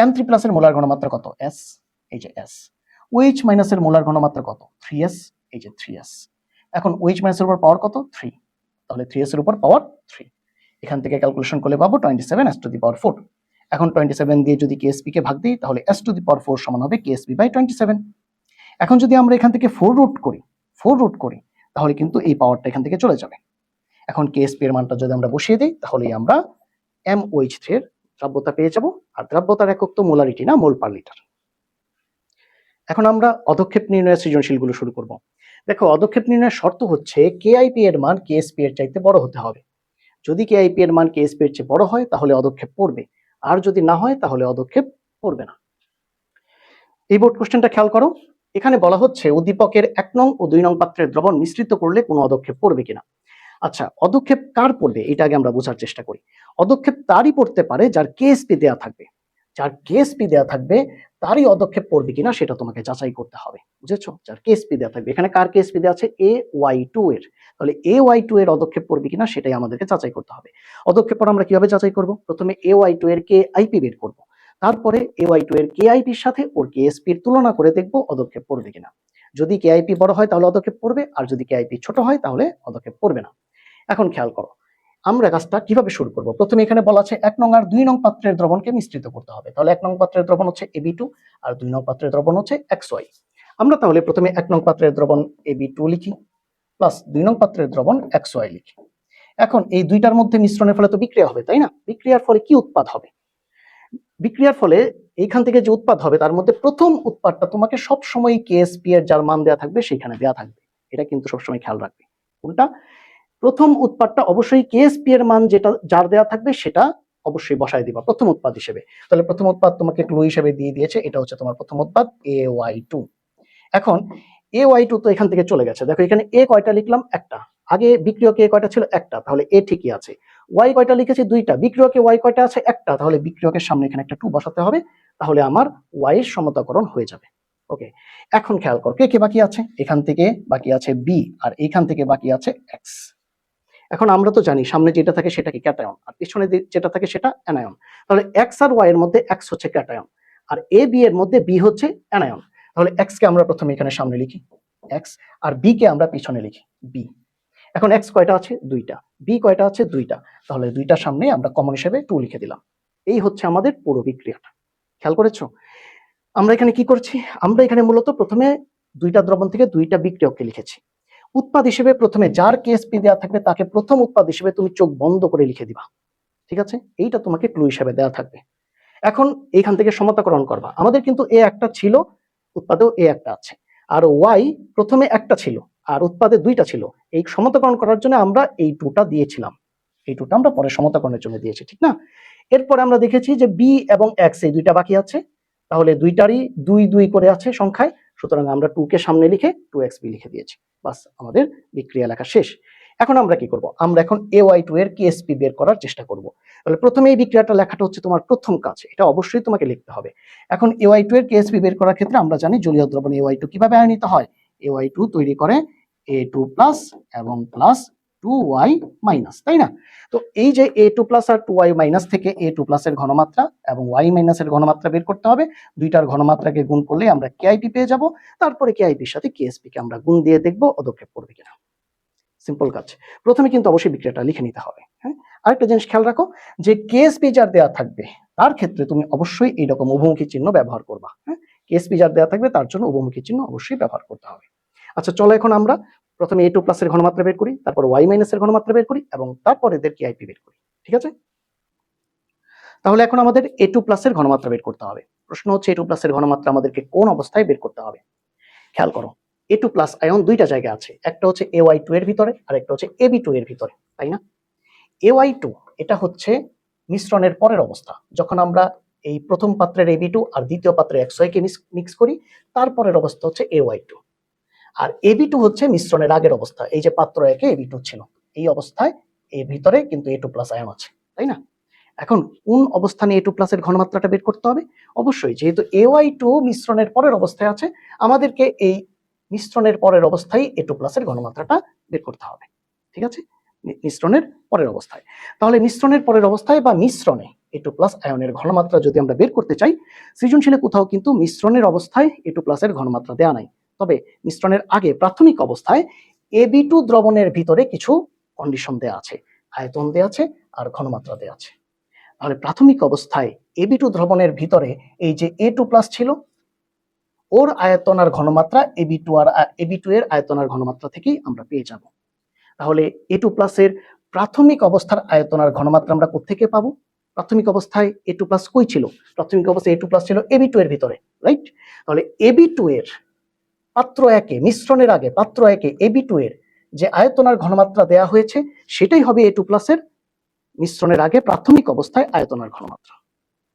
A: M3+ এর মোলার ঘনমাত্রা কত? S, এই যে S। OH- এর মোলার ঘনমাত্রা কত? 3S, এই যে 3S। এখন OH- এর উপর পাওয়ার কত? 3, তাহলে 3S এর উপর পাওয়ার 3। এখান থেকে ক্যালকুলেশন করলে পাবো 27 S টু দি পাওয়ার 4। এখন 27 দিয়ে যদি কেএসপি কে ভাগ দিই, তাহলে S টু দি পাওয়ার 4 সমান হবে KSP/27। এখন যদি আমরা এখান থেকে 4 রুট করি, তাহলে কিন্তু এই পাওয়ারটা এখান থেকে চলে যাবে। এখন কেএসপি এর মানটা যদি আমরা বসিয়ে দিই, তাহলেই আমরা MOH3 এর দ্রাব্যতা পেয়ে যাব। আর দ্রাব্যতার একক তো মোলারিটি না, মোল পার লিটার। এখন আমরা অধক্ষেপ নির্ণয়ের সৃজনশীলগুলো শুরু করব। দেখো অধক্ষেপ নির্ণয়ের শর্ত হচ্ছে কেআইপি এর মান কেএসপি এর চাইতে বড় হতে হবে। যদি কেআইপি এর মান কেএসপি এর চেয়ে বড় হয়, তাহলে অধক্ষেপ পড়বে, আর যদি না হয় তাহলে অধক্ষেপ পড়বে না। এই বোর্ড কোশ্চেনটা খেয়াল করো। এখানে বলা হচ্ছে উদ্দীপকের 1 নং ও 2 নং পাত্রের দ্রবণ মিশ্রিত করলে কোনো অধক্ষেপ পড়বে কিনা। আচ্ছা অধক্ষেপ কার পড়বে এটা আগে আমরা বোঝার চেষ্টা করি। অধক্ষেপ তারই পড়তে পারে যার কেএসপি দেয়া থাকবে। যার কেএসপি দেয়া থাকবে তারই অধক্ষেপ পড়বে কিনা সেটা তোমাকে যাচাই করতে হবে, বুঝেছো? যার কেএসপি দেয়া থাকবে, এখানে কার কেএসপি দেয়া আছে? AY2 এর, তাহলে AY2 এর অধক্ষেপ পড়বে কিনা সেটাই আমাদেরকে যাচাই করতে হবে। অধক্ষেপ পর আমরা কিভাবে যাচাই করব? প্রথমে AY2 এর কেআইপি বের করব, তারপরে AY2 এর কেআইপির সাথে ওর কেএসপি এর তুলনা করে দেখব অধক্ষেপ পড়বে কিনা। যদি কেআইপি বড় হয় তাহলে অধক্ষেপ পড়বে, আর যদি কেআইপি ছোট হয় তাহলে অধক্ষেপ পড়বে না। এখন খেয়াল করো আমরা কাজটা কিভাবে শুরু করব। প্রথমে এখানে বলা আছে 1 নং আর 2 নং পাত্রের দ্রবণকে মিশ্রিত করতে হবে। তাহলে 1 নং পাত্রের দ্রবণ হচ্ছে AB2 আর 2 নং পাত্রের দ্রবণ হচ্ছে XY। আমরা তাহলে প্রথমে 1 নং পাত্রের দ্রবণ AB2 লিখি প্লাস 2 নং পাত্রের দ্রবণ XY লিখি। এখন এই দুইটার মধ্যে মিশ্রণের ফলে তো বিক্রিয়া হবে, তাই না? বিক্রিয়ার ফলে কি উৎপাদ হবে? বিক্রিয়ার ফলে এইখান থেকে যে উৎপাদ হবে তার মধ্যে প্রথম উৎপাদটা তোমাকে সবসময় কেএসপি এর যার মান দেওয়া থাকবে সেখানে দেওয়া থাকবে, এটা কিন্তু সবসময় খেয়াল রাখবে। কোনটা? প্রথম উৎপাদটা অবশ্যই কেএসপি এর মান যেটা যার দেওয়া থাকবে সেটা অবশ্যই বসায় দিবা প্রথম উৎপাদ হিসেবে। তাহলে প্রথম উৎপাদ তোমাকে ক্লু হিসেবে দিয়ে দিয়েছে, এটা হচ্ছে তোমার প্রথম উৎপাদ AY2। এখন AY2 তো এখান থেকে চলে গেছে, দেখো এখানে A কয়টা লিখলাম? একটা। আগে বিক্রিয়কে A কয়টা ছিল? একটা, তাহলে A ঠিকই আছে। Y কয়টা লিখেছি? দুইটা। বিক্রিয়কে Y কয়টা আছে? একটা, তাহলে বিক্রিয়কের সামনে এখানে একটা 2 বসাতে হবে, তাহলে আমার Y এর সমতাকরণ হয়ে যাবে। ওকে, এখন খেয়াল কর কে কে বাকি আছে। এখান থেকে বাকি আছে B, আর এইখান থেকে বাকি আছে X। এখন আমরা তো জানি সামনে যেটা থাকে সেটা কি? ক্যাটায়ন, আর পিছনে যেটা থাকে সেটা অ্যানায়ন। তাহলে X আর Y এর মধ্যে X হচ্ছে ক্যাটায়ন, আর AB এর মধ্যে B হচ্ছে অ্যানায়ন। তাহলে X কে আমরা প্রথমে এখানে সামনে লিখি X, আর B কে আমরা পিছনে লিখি B। এখন X কয়টা আছে? দুইটা। B কয়টা আছে? দুইটা। তাহলে দুইটার সামনে আমরা কমন হিসেবে 2 লিখে দিলাম। এই হচ্ছে আমাদের পুরো বিক্রিয়াটা। খেয়াল করেছো? আমরা এখানে কি করছি? আমরা এখানে মূলত প্রথমে দুইটা দ্রবণ থেকে দুইটা বিক্রিয়ককে লিখেছি। উৎপাদ হিসেবে প্রথমে যার কেএসপি দেওয়া থাকবে তাকে প্রথম উৎপাদ হিসেবে তুমি চোখ বন্ধ করে লিখে দিবা, ঠিক আছে? এইটা তোমাকে ক্লু হিসেবে দেওয়া থাকবে। এখন এইখান থেকে সমতাকরণ করবা। আমাদের কিন্তু এ একটা ছিল, উৎপাদেও এ একটা আছে, আর ওয়াই প্রথমে একটা ছিল আর উৎপাদে দুইটা ছিল। এই সমতাকরণ করার জন্য আমরা এই 2টা দিয়েছিলাম, এই 2টা আমরা পরে সমতাকরণের জন্য দিয়েছি, ঠিক না? এরপরে আমরা দেখেছি যে বি এবং এক্স এই দুইটা বাকি আছে, তাহলে দুইটারই 2 2 করে আছে সংখ্যায়, সুতরাং আমরা 2 কে সামনে লিখে 2xb লিখে দিয়েছি। বাস, আমাদের বিক্রিয়া লেখা শেষ। এখন আমরা কি করব? আমরা এখন AY2 এর কেএসপি বের করার চেষ্টা করব। তাহলে প্রথমে এই বিক্রিয়াটা লেখাটা হচ্ছে তোমার প্রথম কাজ, এটা অবশ্যই তোমাকে লিখতে হবে। এখন AY2 এর কেএসপি বের করার ক্ষেত্রে আমরা জানি জলীয় দ্রবণ AY2 কিভাবে আয়নিত হয়। AY2 তৈরি করে A2+ এবং প্লাস টু ওয়াই মাইনাস, তাই না? তো এই যে এ টু প্লাস আর টু ওয়াই মাইনাস থেকে এ টু প্লাসের ঘনমাত্রা এবং ওয়াই মাইনাসের ঘনমাত্রা বের করতে হবে। দুইটার ঘনমাত্রাকে গুণ করলে আমরা কেআইপি পেয়ে যাব। তারপরে কেআইপির সাথে কেএসপি কে আমরা গুণ দিয়ে দেখবো পদক্ষেপ করবে কিনা। সিম্পল কাজ। প্রথমে কিন্তু অবশ্যই বিক্রিয়াটা লিখে নিতে হবে। হ্যাঁ, আরেকটা জিনিস খেয়াল রাখো যে কেএসপি যার দেওয়া থাকবে তার ক্ষেত্রে তুমি অবশ্যই এইরকম উভমুখী চিহ্ন ব্যবহার করবা। হ্যাঁ, কেএসপি যার দেওয়া থাকবে তার জন্য উভমুখী চিহ্ন অবশ্যই ব্যবহার করতে হবে। আচ্ছা চলো এখন আমরা প্রথমে এ টু প্লাসের ঘনমাত্রা বের করি, তারপর ওয়াই মাইনাসের ঘনমাত্রা বের করি এবং তারপর এদের কেআইপি বের করি। ঠিক আছে, তাহলে এখন আমাদের এ টু প্লাসের ঘনমাত্রা বের করতে হবে। প্রশ্ন হচ্ছে এ টু প্লাসের ঘনমাত্রা আমাদেরকে কোন অবস্থায় বের করতে হবে। খেয়াল করো, এ টু প্লাস আয়ন দুইটা জায়গায় আছে, একটা হচ্ছে এ ওয়াই টু এর ভিতরে আর একটা হচ্ছে এ বি টু এর ভিতরে, তাই না? এ ওয়াই টু এটা হচ্ছে মিশ্রণের পরের অবস্থা, যখন আমরা এই প্রথম পাত্রের এবি টু আর দ্বিতীয় পাত্রের এক্স ওয়াই কে মিক্স করি, তারপরের অবস্থা হচ্ছে A Y two. R AB two হচ্ছে মিশ্রণের আগের অবস্থা, এই যে পাত্র একে এবি টু ছিল, এই অবস্থায় এর ভিতরে কিন্তু এ টু প্লাস আয়ন আছে, তাই না? এখন কোন অবস্থানে এ টু প্লাসের ঘনমাত্রাটা বের করতে হবে? অবশ্যই যেহেতু এ ওয়াই টু মিশ্রণের পরের অবস্থায় আছে, আমাদেরকে এই মিশ্রণের পরের অবস্থায় এ টু প্লাসের ঘনমাত্রাটা বের করতে হবে। ঠিক আছে, মিশ্রণের পরের অবস্থায়। তাহলে মিশ্রণের পরের অবস্থায় বা মিশ্রণে এ টু প্লাস আয়নের ঘনমাত্রা যদি আমরা বের করতে চাই, সৃজনশীলে কোথাও কিন্তু মিশ্রণের অবস্থায় এ টু প্লাসের ঘনমাত্রা দেওয়া নাই। তবে মিশ্রণের আগে প্রাথমিক অবস্থায় এবি টু দ্রবণের ভিতরে কিছু কন্ডিশন দেওয়া আছে, আয়তন দেওয়া আছে আর ঘনমাত্রা দেওয়া আছে। তাহলে প্রাথমিক অবস্থায় এবি টু দ্রবণের ভিতরে এই যে এ টু প্লাস ছিল, ওর আয়তন আর ঘনমাত্রা এবি টু এর আয়তন আর ঘনমাত্রা থেকেই আমরা পেয়ে যাব। তাহলে এ টু প্লাসের প্রাথমিক অবস্থার আয়তন আর ঘনমাত্রা আমরা কোত্থেকে পাবো? প্রাথমিক অবস্থায় এ টু প্লাস কই ছিল? প্রাথমিক অবস্থায় এ টু প্লাস ছিল এবি টু এর ভিতরে, রাইট? তাহলে এবি টু এর পাত্র একে মিশ্রণের আগে পাত্র একে এবি টু এর যে আয়তন আর ঘনমাত্রা দেয়া হয়েছে, সেটাই হবে এ টু প্লাসের মিশ্রণের আগে প্রাথমিক অবস্থায় আয়তন আর ঘনমাত্রা।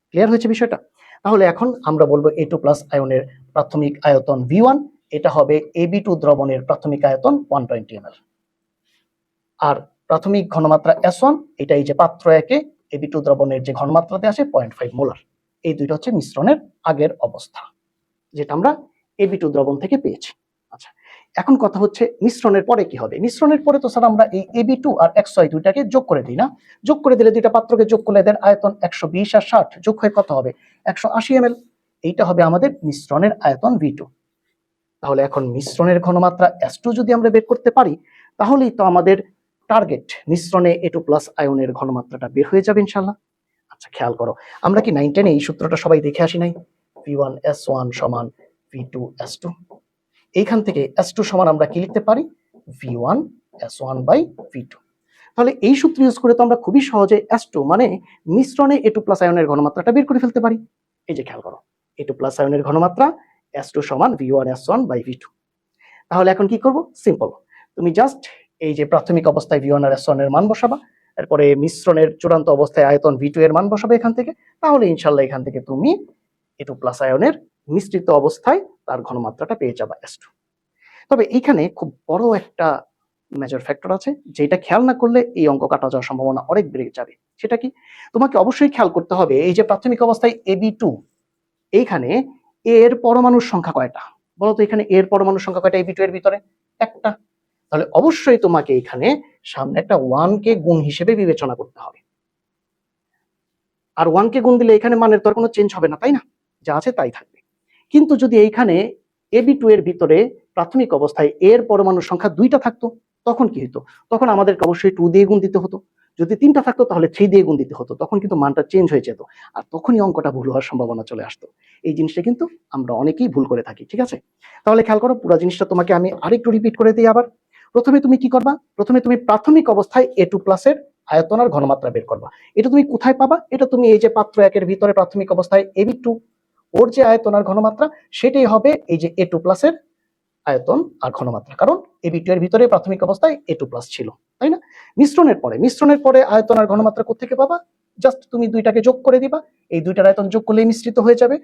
A: ক্লিয়ার হয়েছে বিষয়টা? তাহলে এখন আমরা বলবো এ টু প্লাস আয়নের প্রাথমিক আয়তন V1, এটা হবে এবি টু দ্রবণের প্রাথমিক আয়তন 120 ml। আর প্রাথমিক ঘনমাত্রা S1, এটা এই যে পাত্র একে এবি টু দ্রবণের যে ঘনমাত্রাতে আসে 0.5 মোলার। এই দুইটা হচ্ছে মিশ্রণের আগের অবস্থা, যেটা আমরা এবি টু দ্রবণ থেকে পেয়েছি। আচ্ছা, এখন কথা হচ্ছে মিশ্রণের পরে কি হবে? মিশ্রণের পরে তো স্যার আমরা এই এবি টু আর এক্স ওয়াই দুইটাকে যোগ করে দিই না? যোগ করে দিলে দুইটা পাত্রকে যোগ করলে এদের আয়তন 120 আর 60 যোগ হয়ে কত হবে? 180 ml। এইটা হবে আমাদের মিশ্রণের আয়তন V2। তাহলে এখন মিশ্রণের ঘনমাত্রা S2 যদি আমরা বের করতে পারি, তাহলেই তো আমাদের টার্গেট মিশ্রণে এ টু প্লাস আয়নের ঘনমাত্রাটা বের হয়ে যাবে ইনশাল্লাহ। আচ্ছা খেয়াল করো, আমরা কি 9 10 এই সূত্রটা সবাই দেখে আসি নাই? V1 S1 সমান V2 S2। এইখান থেকে S2 সমান আমরা কি লিখতে পারি? V1 S1 by V2। তাহলে এই সূত্র ইউজ করে তো আমরা খুবই সহজে S2 মানে মিশ্রণে এ টু প্লাস আয়নের ঘনমাত্রাটা বের করে ফেলতে পারি। এই যে খেয়াল করো, এ টু প্লাস আয়নের ঘনমাত্রা S2 সমান V1 S1 বাই V2। তাহলে এখন কি করব? সিম্পল, তুমি জাস্ট এই যে প্রাথমিক অবস্থায় V1 আর S1 এর মান বসাবা, তারপরে মিশ্রণের চূড়ান্ত অবস্থায় আয়তন V2 এর মান বসাবে এখান থেকে, তাহলে ইনশাল্লাহ এখান থেকে তুমি এ টু প্লাস আয়নের মিশ্রিত অবস্থায় তার ঘনমাত্রাটা পেয়ে যাবা S2। তবে এইখানে খুব বড় একটা মেজর ফ্যাক্টর আছে, যেটা খেয়াল না করলে এই অঙ্ক কাটা যাওয়ার সম্ভাবনা অনেক বেড়ে যাবে। সেটা কি? তোমাকে অবশ্যই খেয়াল করতে হবে এই যে প্রাথমিক অবস্থায় AB2, এইখানে এর পরমাণুর সংখ্যা কয়টা বলো তো? এখানে এর পরমাণুর সংখ্যা কয়টা AB2 এর ভিতরে? একটা। তাহলে অবশ্যই তোমাকে এখানে সামনে একটা 1 কে গুণ হিসেবে বিবেচনা করতে হবে। আর 1 কে গুণ দিলে এখানে মানের তো আর কোনো চেঞ্জ হবে না, তাই না? যা আছে তাই থাকবে। কিন্তু যদি এইখানে AB2 এর ভিতরে প্রাথমিক অবস্থায় এর পরমাণুর সংখ্যা 2টা থাকতো, তখন কি হতো? তখন আমাদেরকে অবশ্যই 2 দিয়ে গুণ দিতে হতো। যদি 3টা থাকতো তাহলে 3 দিয়ে গুণ দিতে হতো, তখন কিন্তু মানটা চেঞ্জ হয়ে যেত, আর তখনই অঙ্কটা ভুল হওয়ার সম্ভাবনা চলে আসতো। এই জিনিসটা কিন্তু আমরা অনেকেই ভুল করে থাকি, ঠিক আছে? তাহলে খেয়াল করো, পুরো জিনিসটা তোমাকে আমি আরেকটু রিপিট করে দিই আবার। প্রথমে তুমি কি করবা? প্রথমে তুমি প্রাথমিক অবস্থায় A2 প্লাসের আয়তন আর ঘনমাত্রা বের করবা। এটা তুমি কোথায় পাবা? এটা তুমি এই যে পাত্র একের ভিতরে প্রাথমিক অবস্থায় AB2, ওর যে আয়তন আর ঘনমাত্রা সেটাই হবে এই যে A2 প্লাসের আয়তন আর ঘনমাত্রা, কারণ AB2 এর ভিতরে প্রাথমিক অবস্থায় A2 প্লাস ছিল, তাই না? মিশ্রণের পরে আয়তন আর ঘনমাত্রা কোত্থেকে পাবা? জাস্ট তুমি দুইটাকে যোগ করে দিবা, এই দুইটার আয়তন যোগ করলেই মিশ্রিত হয়ে যাবে,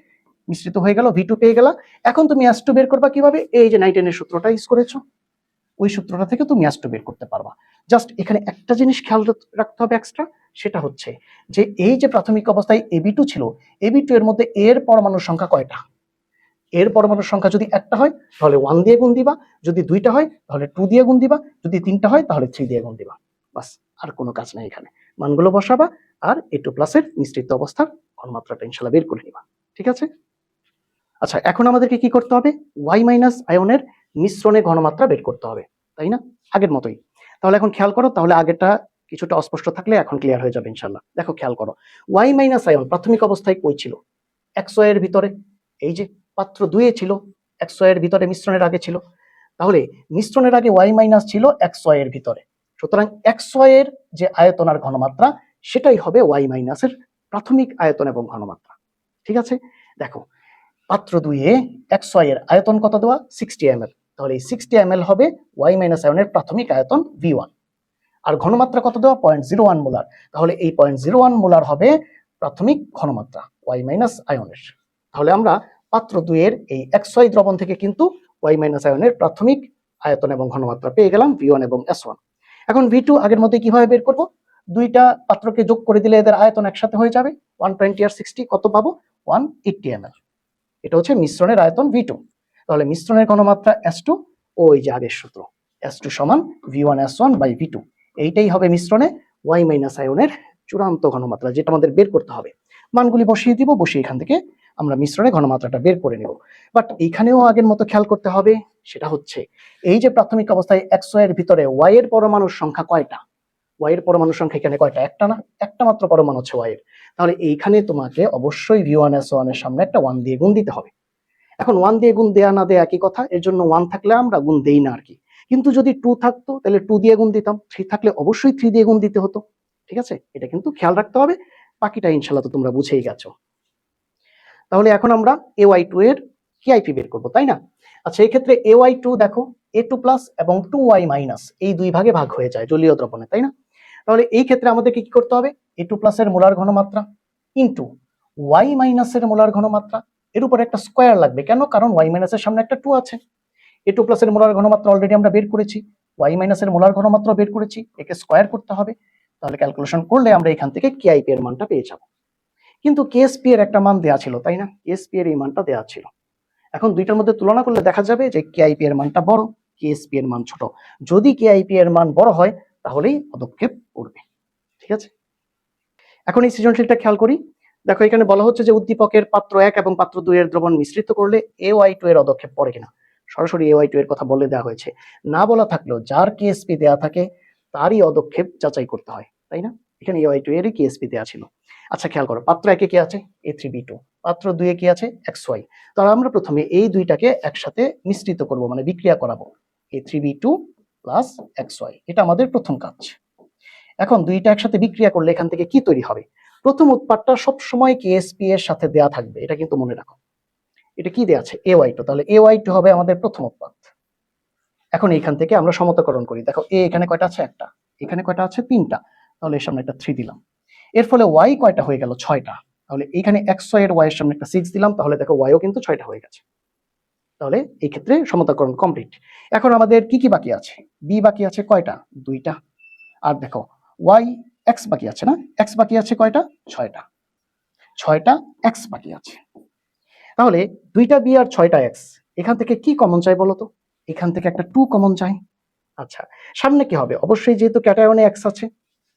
A: মিশ্রিত হয়ে গেল, V2 পেয়ে গেলা। এখন তুমি S2 বের করবা কিভাবে? এই যে 9 এর সূত্রটা ইউজ করেছো, ওই সূত্রটা থেকে তুমি S2 বের করতে পারবা। জাস্ট এখানে একটা জিনিস খেয়াল রাখতে হবে এক্সট্রা, সেটা হচ্ছে যে এই যে প্রাথমিক অবস্থায় AB2 ছিল, AB2 এর মধ্যে এর পরমাণুর সংখ্যা কয়টা? এর পরমাণুর সংখ্যা যদি একটা হয় তাহলে 1 দিয়ে গুণ দিবা, যদি দুইটা হয় তাহলে 2 দিয়ে গুণ দিবা, যদি তিনটা হয় তাহলে 3 দিয়ে গুণ দিবা। বাস, আর কোনো কাজ নাই এখানে। মানগুলো বসাবা আর A2 প্লাসের মিশ্রিত অবস্থার ঘনমাত্রাটা ইনশাল্লাহ বের করে নিবা। ঠিক আছে? আচ্ছা, এখন আমাদেরকে কি করতে হবে? Y মাইনাস আয়নের মিশ্রণে ঘনমাত্রা বের করতে হবে, তাই না? আগের মতোই। তাহলে এখন খেয়াল করো, তাহলে আগেরটা কিছুটা অস্পষ্ট থাকলে এখন ক্লিয়ার হয়ে যাবে ইনশাল্লাহ। দেখো, খেয়াল করো, Y মাইনাস আয়ন প্রাথমিক অবস্থায় কই ছিল? XY এর ভিতরে। এই যে পাত্র 2 এ ছিল, XY এর ভিতরে মিশ্রণের আগে ছিল। তাহলে মিশ্রণের আগে Y মাইনাস ছিল XY এর ভিতরে। সুতরাং XY এর যে আয়তন আর ঘনমাত্রা সেটাই হবে Y মাইনাসের প্রাথমিক আয়তন এবং ঘনমাত্রা। ঠিক আছে? দেখো, পাত্র 2 এ XY এর আয়তন কত দেওয়া? 60 ml। তাহলে এই 60 ml হবে Y মাইনাস আয়নের প্রাথমিক আয়তন V1। আর ঘনমাত্রা কত দেওয়া? 0.01 মোলার। তাহলে এই 0.01 মোলার হবে প্রাথমিক ঘনমাত্রা Y মাইনাস আয়নের। তাহলে আমরা পাত্র 2 এর এই XY দ্রবণ থেকে কিন্তু Y মাইনাস আয়নের প্রাথমিক আয়তন এবং ঘনমাত্রা পেয়ে গেলাম V1 এবং S1। এখন V2 আগের মধ্যে কিভাবে বের করব? দুইটা পাত্রকে যোগ করে দিলে এদের আয়তন একসাথে হয়ে যাবে। 120 আর 60 কত পাবো? 180 ml। এটা হচ্ছে মিশ্রণের আয়তন V2। তাহলে মিশ্রণের ঘনমাত্রা S2 ও এই যে আগের সূত্র S2 সমান V1 S1 বাই V2। এইটাই হবে মিশ্রণে Y মাইনাস আয়নের চূড়ান্ত ঘনমাত্রা, যেটা আমাদের বের করতে হবে। মানগুলি বসিয়ে দিব, বসিয়ে এখান থেকে আমরা মিশ্রণে ঘনমাত্রাটা বের করে নেব। বাট এইখানেও আগের মতো খেয়াল করতে হবে, সেটা হচ্ছে এই যে প্রাথমিক অবস্থায় XY এর ভিতরে Y এর পরমাণুর সংখ্যা কয়টা? Y এর পরমাণুর সংখ্যা এখানে কয়টা? একটা না? একটা মাত্র পরমাণু হচ্ছে Y এর। তাহলে এইখানে তোমাকে অবশ্যই V1 S1 এর সামনে একটা 1 দিয়ে গুণ দিতে হবে। এখন 1 দিয়ে গুণ দেয়া না দেয়া একই কথা, এর জন্য 1 থাকলে আমরা গুণ দেই না আর কি। কিন্তু যদি 2 থাকতো তাহলে 2 দিয়ে গুণ দিতাম, 3 থাকলে অবশ্যই 3 দিয়ে গুণ দিতে হতো। ঠিক আছে? এটা কিন্তু খেয়াল রাখতে হবে। বাকিটা ইনশাআল্লাহ তো তোমরা বুঝেই গেছো। তাহলে এখন আমরা AY2 এর KIP বের করব, তাই না? আচ্ছা, এই ক্ষেত্রে AY2 দেখো A2 প্লাস এবং 2Y মাইনাস এই দুই ভাগে ভাগ হয়ে যায় জলীয় দ্রবণে, তাই না? তাহলে এই ক্ষেত্রে আমাদেরকে কি করতে হবে? A2 প্লাসের মোলার ঘনমাত্রা ইনটু Y মাইনাসের মোলার ঘনমাত্রা, এর উপর একটা স্কয়ার লাগবে। কেন? কারণ Y মাইনাসের সামনে একটা 2 আছে। A2 প্লাসের মোলার ঘনমাত্রা অলরেডি আমরা বের করেছি, Y মাইনাসের মোলার ঘনমাত্রা বের করেছি, একে স্কয়ার করতে হবে। তাহলে ক্যালকুলেশন করলে আমরা এখান থেকে KIP এর মানটা পেয়ে যাব। কিন্তু KSP এর একটা মান দেয়া ছিল, তাই না? KSP এর এই মানটা দেয়া ছিল। এখন দুইটার মধ্যে তুলনা করলে দেখা যাবে যে KIP এর মানটা বড়, KSP এর মান ছোট। যদি KIP এর মান বড় হয় তাহলেই পদক্ষেপ পড়বে। ঠিক আছে? এখন এই সৃজনশীলটা খেয়াল করি। দেখো, এখানে বলা হচ্ছে যে উদ্দীপকের পাত্র 1 এবং পাত্র 2 এর দ্রবণ মিশ্রিত করলে AY2 এর পদক্ষেপ পড়ে কিনা। সরাসরি AY2 এর কথা বলে দেওয়া হয়েছে। না বলা থাকলেও যার KSP দেয়া থাকে তারই পদক্ষেপ যাচাই করতে হয়, তাই না? এখানে AY2 এরই KSP দেয়া ছিল। আচ্ছা, খেয়াল করো, পাত্র 1 এ কি আছে? A3B2। পাত্র 2 এ কি আছে? XY। তাহলে আমরা প্রথমে এই দুইটাকে একসাথে মিশ্রিত করব, মানে বিক্রিয়া করাবো। A3B2 প্লাস XY, এটা আমাদের প্রথম কাজ। এখন দুইটা একসাথে বিক্রিয়া করলে এখান থেকে কি তৈরি হবে? প্রথম উৎপাদটা সবসময় KSP এর সাথে দেয়া থাকবে, এটা কিন্তু মনে রাখো। এটা কি দেয়া আছে? AY2। তাহলে AY2 হবে আমাদের প্রথম উৎপাদ। এখন এইখান থেকে আমরা সমতাকরণ করি। দেখো, A এখানে কয়টা আছে? একটা। এখানে কয়টা আছে? তিনটা। তাহলে এর সামনে একটা 3 দিলাম। এর ফলে Y কয়টা হয়ে গেল? 6টা। তাহলে এইখানে XY এর Y এর সামনে একটা 6 দিলাম, তাহলে দেখো Y ও কিন্তু 6টা হয়ে গেছে। তাহলে এই ক্ষেত্রে সমতাকরণ কমপ্লিট। এখন আমাদের কি কি বাকি আছে? B বাকি আছে কয়টা? 2টা। আর দেখো Y X বাকি আছে না? X বাকি আছে কয়টা? 6টা। 6টা X বাকি আছে। তাহলে 2টা B আর 6টা X, এখান থেকে কি কমন চাই বলো তো? এখান থেকে একটা 2 কমন চাই। আচ্ছা, সামনে কি হবে? অবশ্যই যেহেতু ক্যাটায়নে X আছে,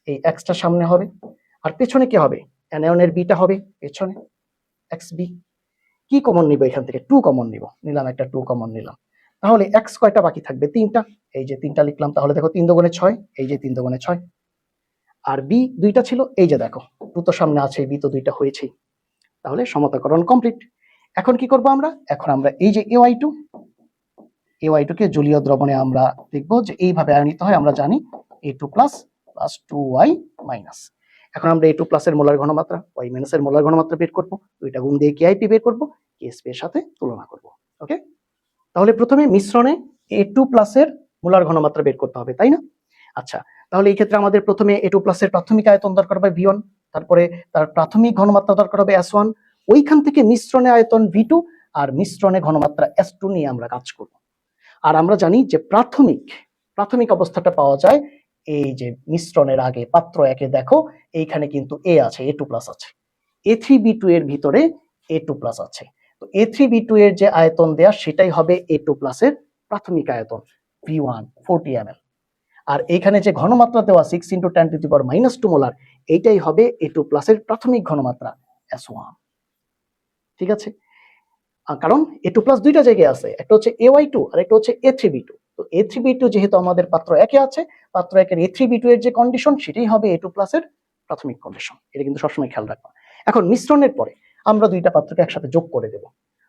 A: এই Xটা সামনে হবে। আর পেছনে কি হবে? অ্যানায়নের Bটা হবে পেছনে, XB। কি কমন নিব এখান থেকে? 2 কমন নিব। নিলাম, একটা 2 কমন নিলাম। তাহলে X কয়টা বাকি থাকবে? 3টা। এই যে 3টা লিখলাম। তাহলে দেখো 3 দুগুণে 6, এই যে 3 দুগুণে 6। আর B 2টা ছিল, এই যে দেখো 2 তো সামনে আছে, B তো 2টা হয়েছেই। তাহলে সমতাকরণ কমপ্লিট। এখন কি করব আমরা? এখন আমরা এই যে AY2 কে জলীয় দ্রবণে আমরা দেখব যে এইভাবে আয়নিত হয়। আমরা জানি A2 plus plus 2Y minus. এখন আমরা A2 প্লাসের মোলার ঘনমাত্রা, Y মাইনাসের মোলার ঘনমাত্রা বের করব। দুইটা গুণ দিয়ে KIP বের করব, KSP এর সাথে তুলনা করব। ওকে? তাহলে প্রথমে মিশ্রণে A2 প্লাসের মোলার ঘনমাত্রা বের করতে হবে, তাই না? আচ্ছা, তাহলে এই ক্ষেত্রে আমাদের প্রথমে A2 প্লাসের প্রাথমিক আয়তন দরকার হবে V1, তারপরে তার প্রাথমিক ঘনমাত্রা দরকার হবে S1, ওইখান থেকে মিশ্রণে আয়তন V2 আর মিশ্রণে ঘনমাত্রা S2 নিয়ে আমরা কাজ করব। আর আমরা জানি যে প্রাথমিক অবস্থাটা পাওয়া যায় এই যে মিশ্রণের আগে পাত্র 1 এ দেখো এইখানে কিন্তু A আছে, A2 প্লাস আছে। A3B2 এর ভিতরে A2 প্লাস আছে। তো A3B2 এর যে আয়তন দেয়া সেটাই হবে A2 প্লাসের প্রাথমিক আয়তন V1 40 ml। আর এইখানে যে ঘনমাত্রা দেওয়া 6 × 10⁻² মোলার, এইটাই হবে A2 প্লাসের প্রাথমিক ঘনমাত্রা S1। ঠিক আছে, কারণ A2 প্লাস দুইটা জায়গায় আছে, একটা হচ্ছে AY2 আর একটা হচ্ছে A3B2। তো A3B2 যেহেতু আমাদের পাত্র একে আছে, পাত্র একের A3B2 এর যে কন্ডিশন সেটাই হবে A2 প্লাসের প্রাথমিক কন্ডিশন। এটা কিন্তু সবসময় খেয়াল রাখবা। এখন মিশ্রণের পরে আমরা দুইটা পাত্রকে একসাথে যোগ করে দেব,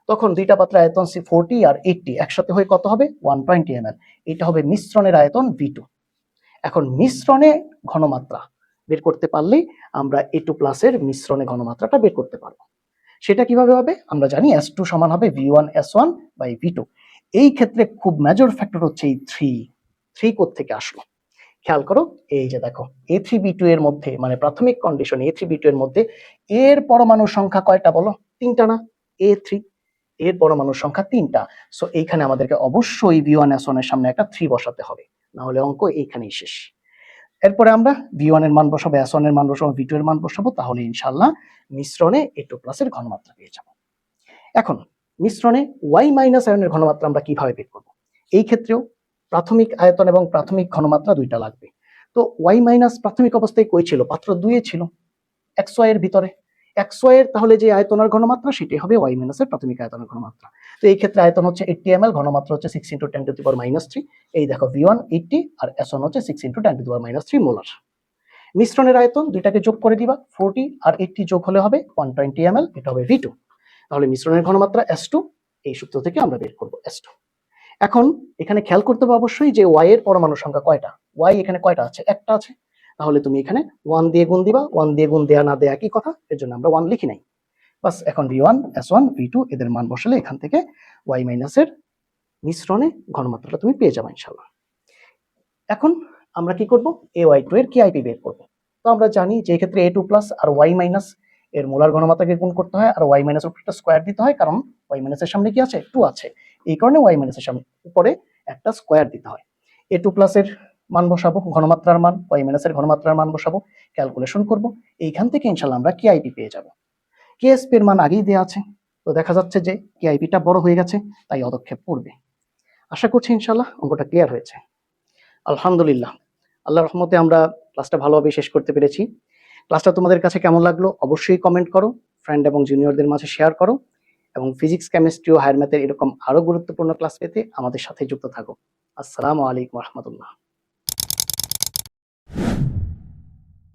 A: তখন দুইটা পাত্রের আয়তন 40 আর 80 একসাথে হয়ে কত হবে 120 ml। এটা হবে মিশ্রণের আয়তন V2। এখন মিশ্রণে ঘনমাত্রা বের করতে পারলেই আমরা A2 প্লাসের মিশ্রণে ঘনমাত্রাটা বের করতে পারবো। সেটা কিভাবে হবে? আমরা জানি S2 সমান হবে V1 S1 বাই V2। এই ক্ষেত্রে খুব মেজর ফ্যাক্টর হচ্ছে এই 3 কোত্থেকে আসলো খেয়াল করো। এই যে দেখো A3B2 এর মধ্যে, মানে প্রাথমিক কন্ডিশন A3B2 এর মধ্যে এর পরমাণুর সংখ্যা কয়টা বলো? 3টা না? A3 এর পরমাণুর সংখ্যা 3টা। সো এইখানে আমাদেরকে অবশ্যই V1 S1 এর সামনে একটা 3 বসাতে হবে, না হলে অঙ্ক এইখানেই শেষ। এরপরে আমরা V1 এর মান বসাবো, S1 এর মান বসাবো, V2 এর মান বসাবো, তাহলে ইনশাআল্লাহ মিশ্রণে A2 প্লাসের ঘনমাত্রা পেয়ে যাব। এখন মিশ্রণে Y মাইনাস আয়নের ঘনমাত্রা আমরা কিভাবে বের করব? এই ক্ষেত্রেও প্রাথমিক আয়তন এবং প্রাথমিক ঘনমাত্রা দুইটা লাগবে। তো Y মাইনাস প্রাথমিক অবস্থায় কই ছিল? পাত্র 2 এ ছিল, XY এর ভিতরে। XY এর তাহলে যে আয়তনের ঘনমাত্রা সেটাই হবে Y মাইনাসের প্রাথমিক আয়তনের ঘনমাত্রা। তো এই ক্ষেত্রে আয়তন হচ্ছে 80 ml, ঘনমাত্রা হচ্ছে 6 × 10⁻³ এই দেখো V1 80 আর S1 হচ্ছে 6 × 10⁻³ মোলার। মিশ্রণের আয়তন দুইটাকে যোগ করে দিবা, 40 আর 80 যোগ হলে হবে 120 ml, এটা হবে V2। তাহলে মিশ্রণের ঘনমাত্রা S2, এই সূত্র থেকে আমরা বের করব S2। এখন এখানে খেয়াল করতে হবে অবশ্যই যে Y এর পরমাণু সংখ্যা কয়টা। Y এখানে কয়টা আছে? একটা আছে। তাহলে তুমি এখানে 1 দিয়ে গুণ দিবা, 1 দিয়ে গুণ দেয়া না দেয়া একই কথা, এর জন্য আমরা 1 লিখি নাই। বাস এখন V1 S1 V2 এদের মান বসালে এখান থেকে Y মাইনাসের মিশ্রণে ঘনমাত্রাটা তুমি পেয়ে যাবে ইনশাআল্লাহ। এখন আমরা কি করব? AY2 এর KIP বের করব। তো আমরা জানি যে ক্ষেত্রে A2 প্লাস আর Y মাইনাস এর মোলার ঘনমাত্রাকে গুণ করতে হয়, আর Y মাইনাস উপরে একটা স্কয়ার দিতে হয়, কারণ Y মাইনাসের সামনে কি আছে? 2 আছে, এই কারণে Y মাইনাসের সামনে উপরে একটা স্কয়ার দিতে হয়। A2 প্লাসের মান বসাবো, ঘনমাত্রার মান, Y মাইনাসের ঘনমাত্রার মান বসাবো, ক্যালকুলেশন করব, এইখান থেকে ইনশাআল্লাহ আমরা KIP পেয়ে যাব। KSP এর মান আগেই দেওয়া আছে, তো দেখা যাচ্ছে যে KIP-টা বড় হয়ে গেছে, তাই অদক্ষেপ পড়বে। আশা করছি ইনশাআল্লাহ অঙ্কটা ক্লিয়ার হয়েছে। আলহামদুলিল্লাহ, আল্লাহর রহমতে আমরা ক্লাসটা ভালোভাবে শেষ করতে পেরেছি। ক্লাসটা তোমাদের কাছে কেমন লাগলো অবশ্যই কমেন্ট করো, ফ্রেন্ড এবং জুনিয়রদের মাঝে শেয়ার করো, এবং ফিজিক্স, কেমিস্ট্রি ও হায়ার ম্যাথের এরকম আরো গুরুত্বপূর্ণ ক্লাস পেতে আমাদের সাথে যুক্ত থাকো। আসসালামু আলাইকুম ওয়া রাহমাতুল্লাহ।